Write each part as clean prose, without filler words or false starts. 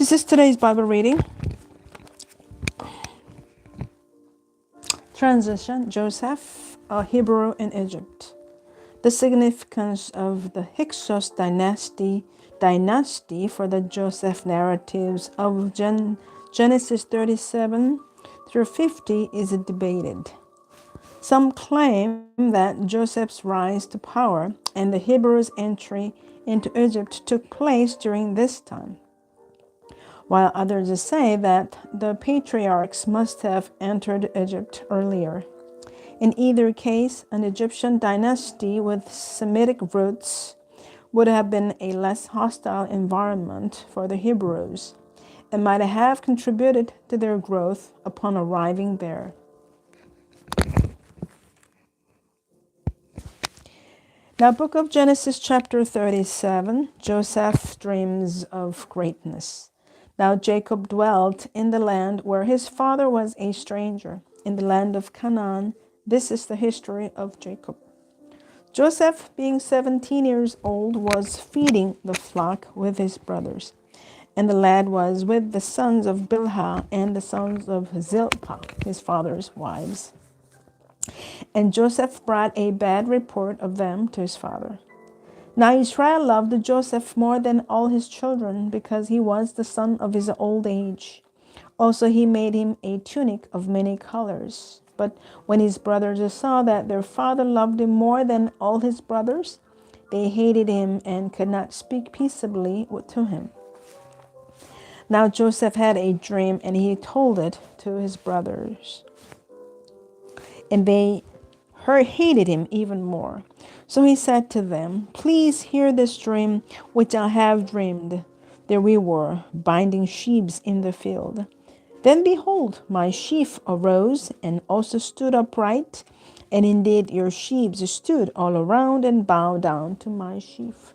This is today's Bible reading. Transition: Joseph, a Hebrew in Egypt. The significance of the Hyksos dynasty for the Joseph narratives of Genesis 37 through 50 is debated. Some claim that Joseph's rise to power and the Hebrews' entry into Egypt took place during this time, while others say that the patriarchs must have entered Egypt earlier. In either case, an Egyptian dynasty with Semitic roots would have been a less hostile environment for the Hebrews and might have contributed to their growth upon arriving there. Now, book of Genesis chapter 37, Joseph dreams of greatness. Now Jacob dwelt in the land where his father was a stranger, in the land of Canaan. This is the history of Jacob. Joseph, being 17 years old, was feeding the flock with his brothers, and the lad was with the sons of Bilhah and the sons of Zilpah, his father's wives. And Joseph brought a bad report of them to his father. Now Israel loved Joseph more than all his children, because he was the son of his old age. Also he made him a tunic of many colors. But when his brothers saw that their father loved him more than all his brothers, they hated him and could not speak peaceably to him. Now Joseph had a dream, and he told it to his brothers, and they hated him even more. So he said to them, "Please hear this dream which I have dreamed. There we were, binding sheaves in the field. Then behold, my sheaf arose and also stood upright, and indeed your sheaves stood all around and bowed down to my sheaf."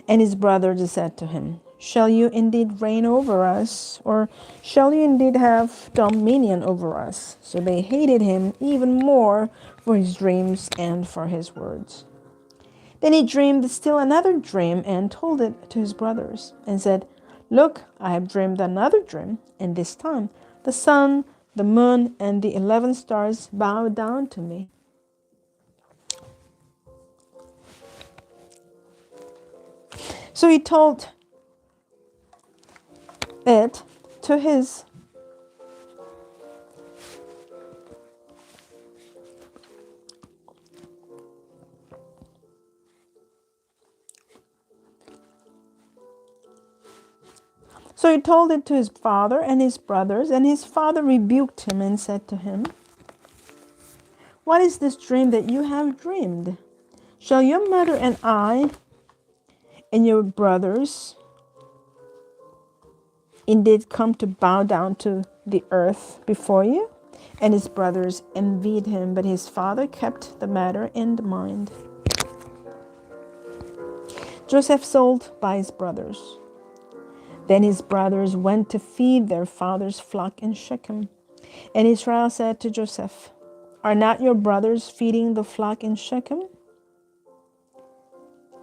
And his brothers said to him, "Shall you indeed reign over us, or shall you indeed have dominion over us?" So they hated him even more for his dreams and for his words. Then he dreamed still another dream and told it to his brothers, and said, "Look, I have dreamed another dream, and this time the sun, the moon, and the 11 stars bow down to me." So he told it to his father and his brothers, and his father rebuked him and said to him, "What is this dream that you have dreamed? Shall your mother and I and your brothers indeed come to bow down to the earth before you?" And his brothers envied him, but his father kept the matter in mind. Joseph sold by his brothers. Then his brothers went to feed their father's flock in Shechem. And Israel said to Joseph, "Are not your brothers feeding the flock in Shechem?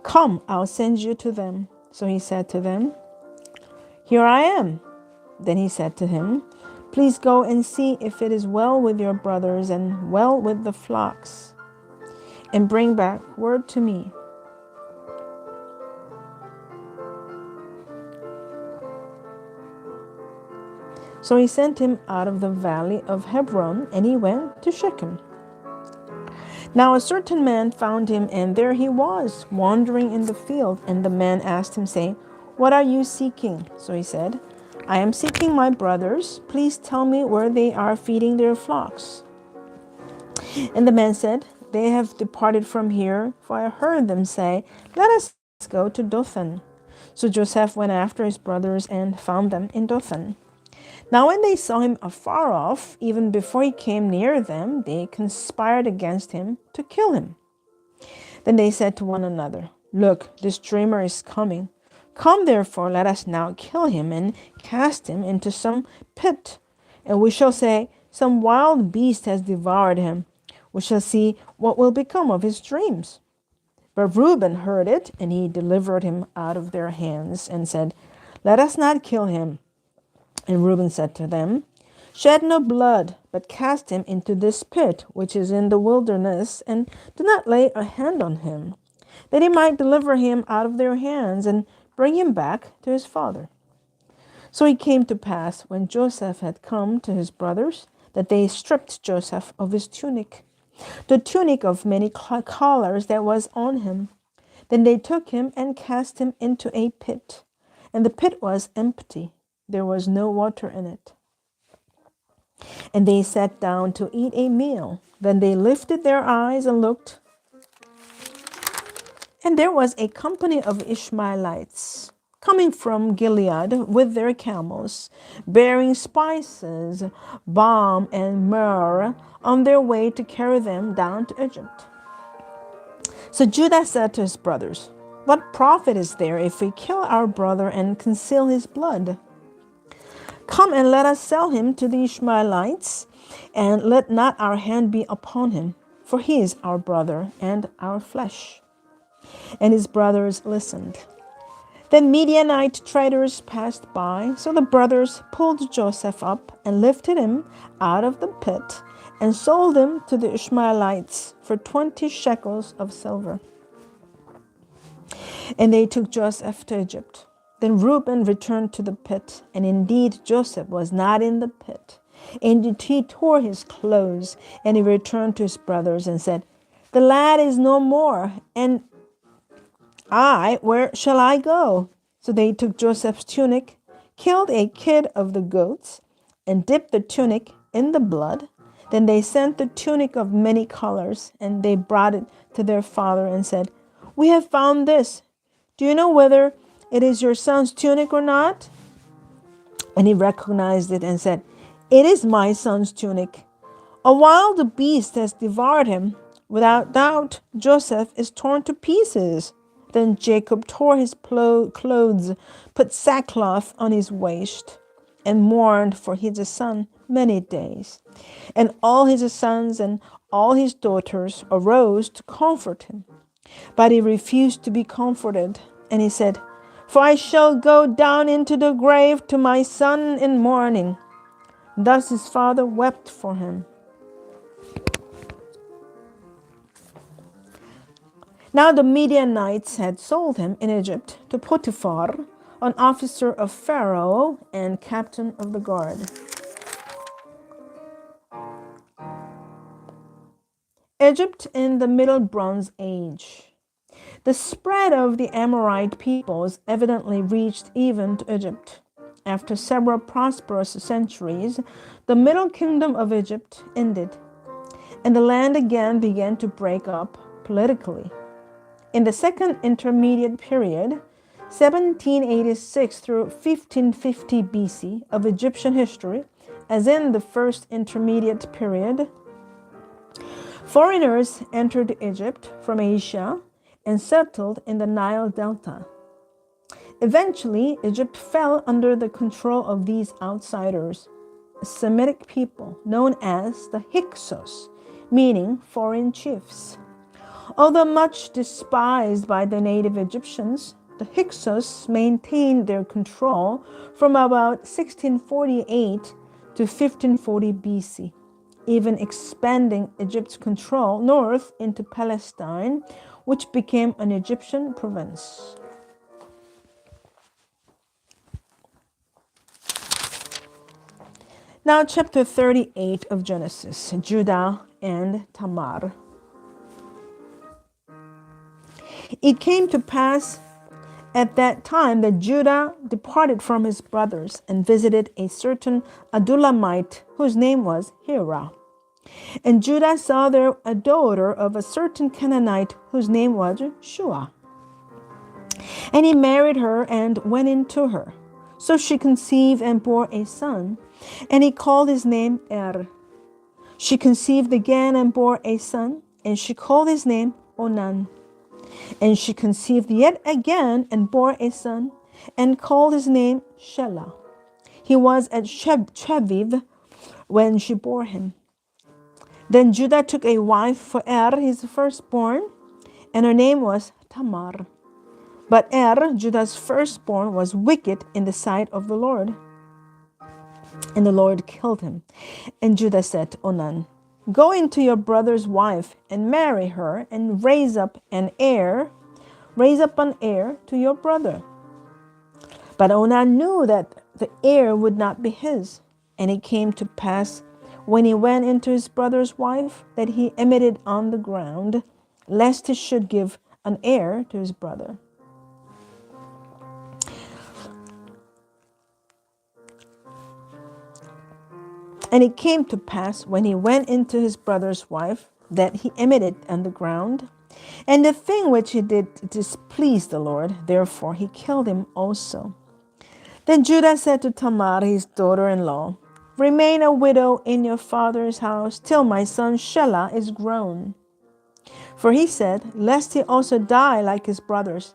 Come, I'll send you to them." So he said to them, "Here I am." Then he said to him, "Please go and see if it is well with your brothers and well with the flocks, and bring back word to me." So he sent him out of the valley of Hebron, and he went to Shechem. Now a certain man found him, and there he was, wandering in the field. And the man asked him, saying, "What are you seeking?" So he said, "I am seeking my brothers. Please tell me where they are feeding their flocks." And the man said, "They have departed from here, for I heard them say, 'Let us go to Dothan.'" So Joseph went after his brothers and found them in Dothan. Now when they saw him afar off, even before he came near them, they conspired against him to kill him. Then they said to one another, "Look, this dreamer is coming. Come therefore, let us now kill him and cast him into some pit. And we shall say, 'Some wild beast has devoured him.' We shall see what will become of his dreams." But Reuben heard it, and he delivered him out of their hands and said, Let us not kill him. And Reuben said to them, Shed no blood, but cast him into this pit which is in the wilderness, and do not lay a hand on him, that he might deliver him out of their hands and bring him back to his father. So it came to pass, when Joseph had come to his brothers, that they stripped Joseph of his tunic, the tunic of many collars that was on him. Then they took him and cast him into a pit, and the pit was empty. There was no water in it. And they sat down to eat a meal. Then they lifted their eyes and looked, and there was a company of Ishmaelites coming from Gilead with their camels, bearing spices, balm, and myrrh on their way to carry them down to Egypt. So Judah said to his brothers, What profit is there if we kill our brother and conceal his blood? Come and let us sell him to the Ishmaelites, and let not our hand be upon him, for he is our brother and our flesh. And his brothers listened. Then Midianite traders passed by, so the brothers pulled Joseph up and lifted him out of the pit and sold him to the Ishmaelites for 20 shekels of silver. And they took Joseph to Egypt. Then Reuben returned to the pit, and indeed Joseph was not in the pit. And he tore his clothes, and he returned to his brothers and said, The lad is no more, and where shall I go? So they took Joseph's tunic, killed a kid of the goats, and dipped the tunic in the blood. Then they sent the tunic of many colors, and they brought it to their father and said, We have found this. Do you know whether it is your son's tunic or not? And he recognized it and said, It is my son's tunic. A wild beast has devoured him. Without doubt, Joseph is torn to pieces. Then Jacob tore his clothes, put sackcloth on his waist, and mourned for his son many days. And all his sons and all his daughters arose to comfort him. But he refused to be comforted, and he said, For I shall go down into the grave to my son in mourning. Thus his father wept for him. Now the Midianites had sold him in Egypt to Potiphar, an officer of Pharaoh and captain of the guard. Egypt in the Middle Bronze Age. The spread of the Amorite peoples evidently reached even to Egypt. After several prosperous centuries, the Middle Kingdom of Egypt ended, and the land again began to break up politically. In the Second Intermediate Period, 1786 through 1550 BC of Egyptian history, as in the First Intermediate Period, foreigners entered Egypt from Asia and settled in the Nile Delta. Eventually, Egypt fell under the control of these outsiders, a Semitic people known as the Hyksos, meaning foreign chiefs. Although much despised by the native Egyptians, the Hyksos maintained their control from about 1648 to 1540 BC, even expanding Egypt's control north into Palestine, which became an Egyptian province. Now, chapter 38 of Genesis, Judah and Tamar. It came to pass at that time that Judah departed from his brothers and visited a certain Adullamite whose name was Hira. And Judah saw there a daughter of a certain Canaanite whose name was Shua. And he married her and went into her. So she conceived and bore a son, and he called his name She conceived again and bore a son, and she called his name Onan. And she conceived yet again and bore a son, and called his name Shelah. He was at Cheviv when she bore him. Then Judah took a wife for his firstborn, and her name was Tamar. But Judah's firstborn, was wicked in the sight of the Lord, and the Lord killed him. And Judah said to Onan, "Go into your brother's wife and marry her, and raise up an heir to your brother." But Onan knew that the heir would not be his. And it came to pass, when he went into his brother's wife, that he emitted on the ground, lest he should give an heir to his brother. And it came to pass, when he went into his brother's wife, that he emitted on the ground. And the thing which he did displeased the Lord, therefore he killed him also. Then Judah said to Tamar, his daughter-in-law, "Remain a widow in your father's house till my son Shelah is grown." For he said, lest he also die like his brothers.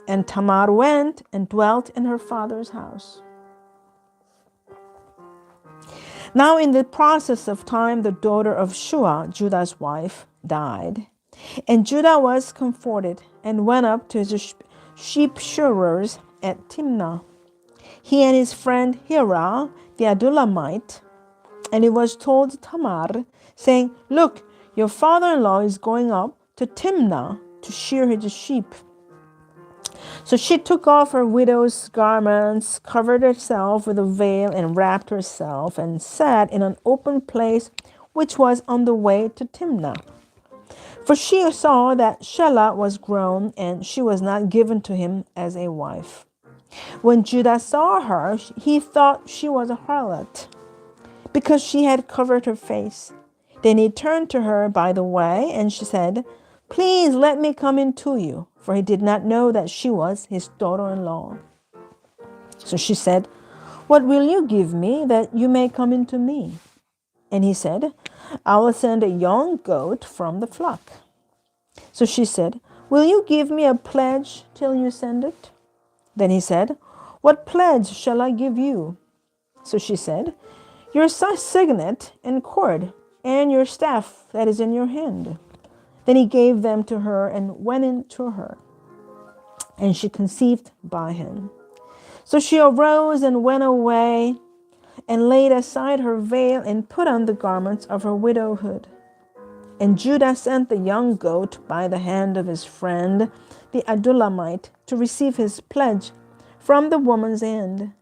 And Tamar went and dwelt in her father's house. Now in the process of time, the daughter of Shua, Judah's wife, died. And Judah was comforted and went up to his sheep shearers at Timnah, he and his friend Hira, the Adullamite. And it was told Tamar, saying, "Look, your father-in-law is going up to Timnah to shear his sheep." So she took off her widow's garments, covered herself with a veil, and wrapped herself, and sat in an open place which was on the way to Timnah. For she saw that Shelah was grown, and she was not given to him as a wife. When Judah saw her, he thought she was a harlot, because she had covered her face. Then he turned to her by the way, and she said, "Please let me come in to you," for he did not know that she was his daughter-in-law. So she said, "What will you give me that you may come into me?" And he said, "I will send a young goat from the flock." So she said, "Will you give me a pledge till you send it?" Then he said, "What pledge shall I give you?" So she said, "Your signet and cord, and your staff that is in your hand." Then he gave them to her and went in to her, and she conceived by him. So she arose and went away, and laid aside her veil, and put on the garments of her widowhood. And Judah sent the young goat by the hand of his friend, the Adullamite, to receive his pledge from the woman's hand.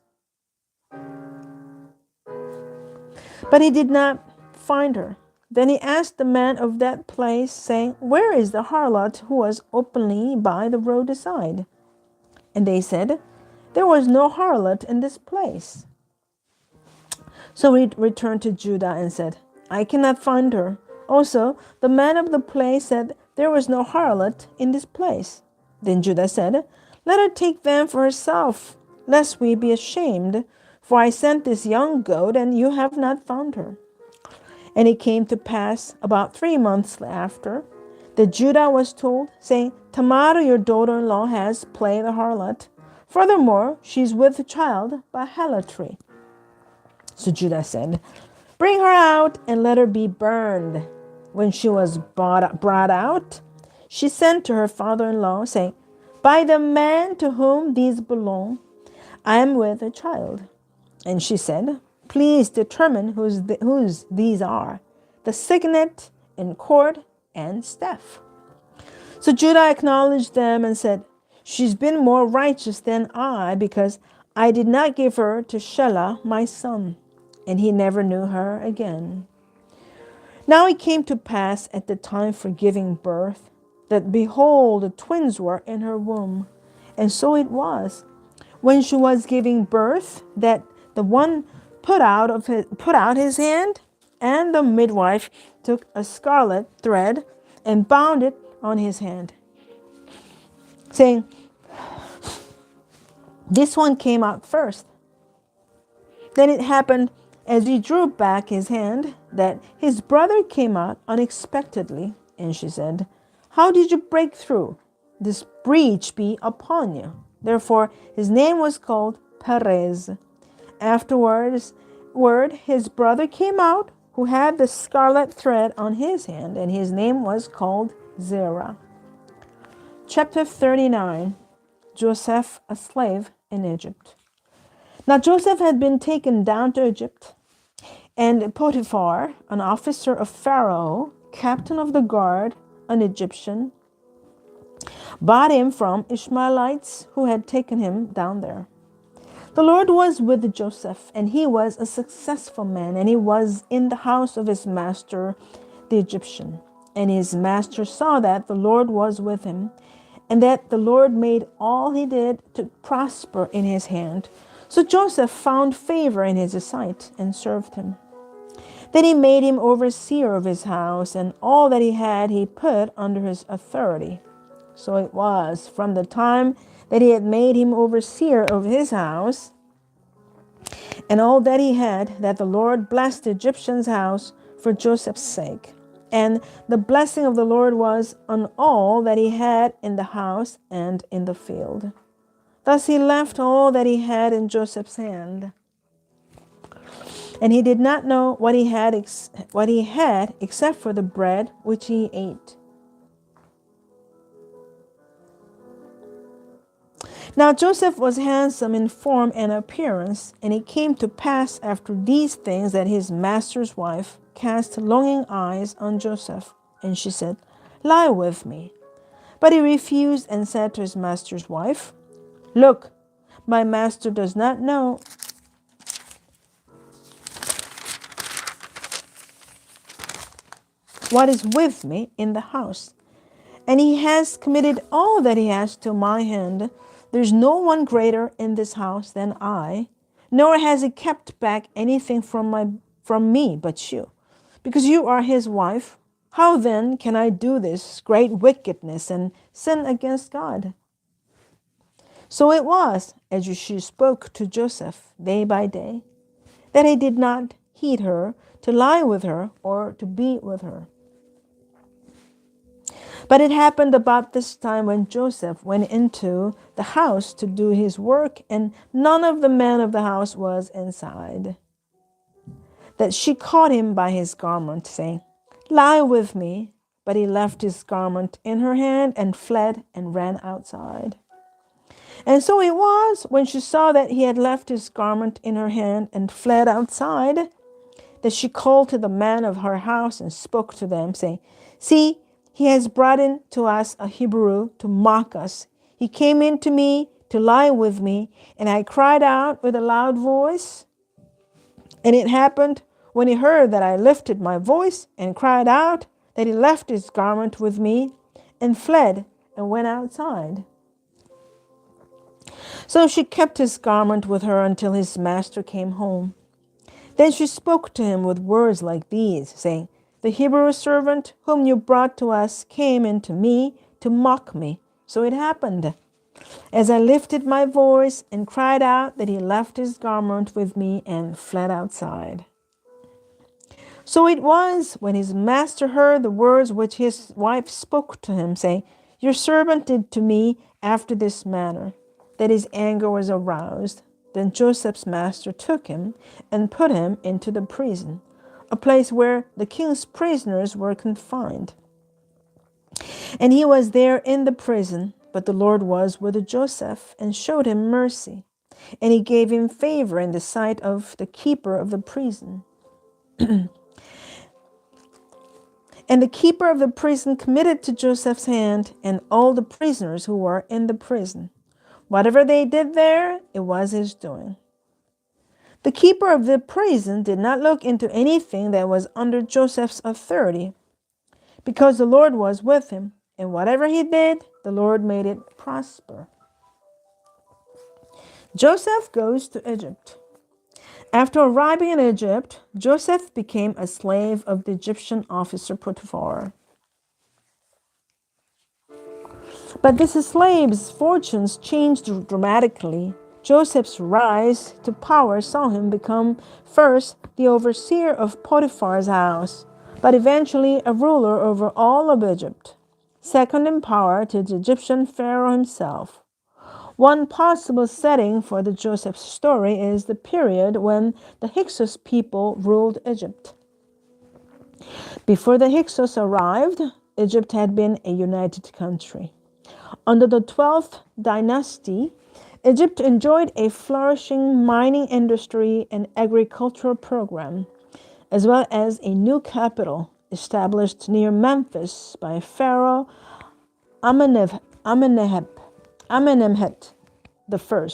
But he did not find her. Then he asked the man of that place, saying, "Where is the harlot who was openly by the road aside?" And they said, "There was no harlot in this place." So he returned to Judah and said, "I cannot find her." Also, the man of the place said, "There was no harlot in this place." Then Judah said, "Let her take them for herself, lest we be ashamed. For I sent this young goat, and you have not found her." And it came to pass about 3 months after that Judah was told, saying, "Tamar, your daughter-in-law, has played the harlot. Furthermore, she is with child by harlotry." So Judah said, "Bring her out and let her be burned." When she was brought out, she sent to her father-in-law, saying, "By the man to whom these belong, I am with a child." And she said, "Please determine whose these are, the signet and cord and staff." So Judah acknowledged them and said, "She's been more righteous than I, because I did not give her to Shelah my son." And he never knew her again. Now it came to pass at the time for giving birth, that behold, the twins were in her womb. And so it was, when she was giving birth, that the one put out his hand, and the midwife took a scarlet thread and bound it on his hand, saying, "This one came out first." Then it happened, as he drew back his hand, that his brother came out unexpectedly. And she said, "How did you break through? This breach be upon you." Therefore his name was called Perez. Afterwards, his brother came out, who had the scarlet thread on his hand, and his name was called Zerah. Chapter 39. Joseph a slave in Egypt. Now Joseph had been taken down to Egypt, and Potiphar, an officer of Pharaoh, captain of the guard, an Egyptian, bought him from Ishmaelites who had taken him down there. The Lord was with Joseph, and he was a successful man, and he was in the house of his master, the Egyptian. And his master saw that the Lord was with him, and that the Lord made all he did to prosper in his hand. So Joseph found favor in his sight and served him. Then he made him overseer of his house, and all that he had he put under his authority. So it was from the time that he had made him overseer of his house and all that he had, that the Lord blessed the Egyptian's house for Joseph's sake. And the blessing of the Lord was on all that he had in the house and in the field. Thus he left all that he had in Joseph's hand. And he did not know what he had except for the bread which he ate. Now Joseph was handsome in form and appearance, and it came to pass after these things that his master's wife cast longing eyes on Joseph, and she said, "Lie with me." But he refused and said to his master's wife, "Look, my master does not know what is with me in the house, and he has committed all that he has to my hand. There's no one greater in this house than I, nor has he kept back anything from me but you, because you are his wife. How then can I do this great wickedness and sin against God?" So it was, as she spoke to Joseph day by day, that he did not heed her to lie with her or to be with her. But it happened about this time when Joseph went into the house to do his work, and none of the men of the house was inside, that she caught him by his garment, saying, "Lie with me." But he left his garment in her hand and fled and ran outside. And so it was, when she saw that he had left his garment in her hand and fled outside, that she called to the men of her house and spoke to them, saying, "See, he has brought in to us a Hebrew to mock us. He came in to me to lie with me, and I cried out with a loud voice. And it happened when he heard that I lifted my voice and cried out, that he left his garment with me and fled and went outside." So she kept his garment with her until his master came home. Then she spoke to him with words like these, saying, "The Hebrew servant whom you brought to us came in to me to mock me. So it happened, as I lifted my voice and cried out, that he left his garment with me and fled outside." So it was, when his master heard the words which his wife spoke to him, saying, "Your servant did to me after this manner," that his anger was aroused. Then Joseph's master took him and put him into the prison, a place where the king's prisoners were confined. And he was there in the prison, but the Lord was with Joseph and showed him mercy, and he gave him favor in the sight of the keeper of the prison. And the keeper of the prison committed to Joseph's hand and all the prisoners who were in the prison. Whatever they did there, it was his doing. The keeper of the prison did not look into anything that was under Joseph's authority, because the Lord was with him, and whatever he did, the Lord made it prosper. Joseph goes to Egypt. After arriving in Egypt, Joseph became a slave of the Egyptian officer Potiphar. But this slave's fortunes changed dramatically. Joseph's rise to power saw him become first the overseer of Potiphar's house, but eventually a ruler over all of Egypt, second in power to the Egyptian Pharaoh himself. One possible setting for the Joseph story is the period when the Hyksos people ruled Egypt. Before the Hyksos arrived, Egypt had been a united country. Under the 12th dynasty, Egypt enjoyed a flourishing mining industry and agricultural program, as well as a new capital established near Memphis by Pharaoh Amenemhet I.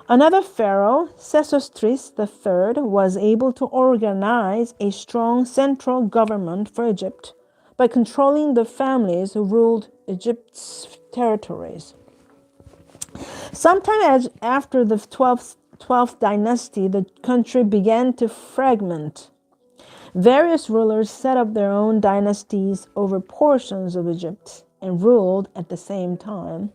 Another pharaoh, Sesostris III, was able to organize a strong central government for Egypt by controlling the families who ruled Egypt's territories. Sometime after the 12th dynasty, the country began to fragment. Various rulers set up their own dynasties over portions of Egypt and ruled at the same time.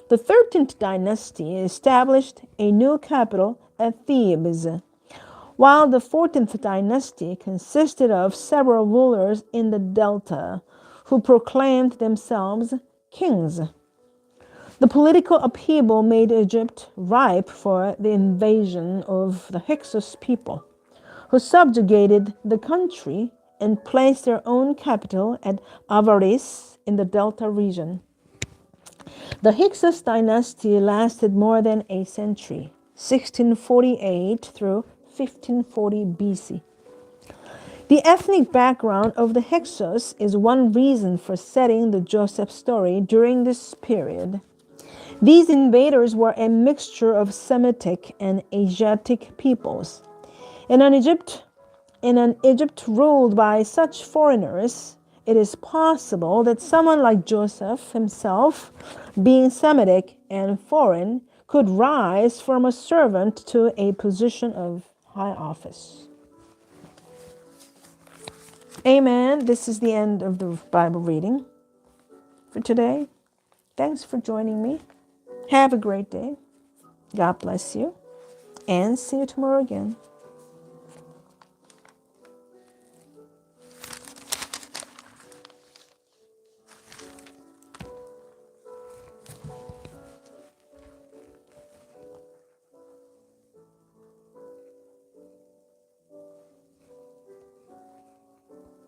The 13th dynasty established a new capital at Thebes, while the 14th dynasty consisted of several rulers in the delta who proclaimed themselves kings. The political upheaval made Egypt ripe for the invasion of the Hyksos people, who subjugated the country and placed their own capital at Avaris in the delta region. The Hyksos dynasty lasted more than a century, 1648 through 1540 BC. The ethnic background of the Hyksos is one reason for setting the Joseph story during this period. These invaders were a mixture of Semitic and Asiatic peoples. In an Egypt ruled by such foreigners, it is possible that someone like Joseph himself, being Semitic and foreign, could rise from a servant to a position of high office. Amen. This is the end of the Bible reading for today. Thanks for joining me. Have a great day. God bless you. And see you tomorrow again.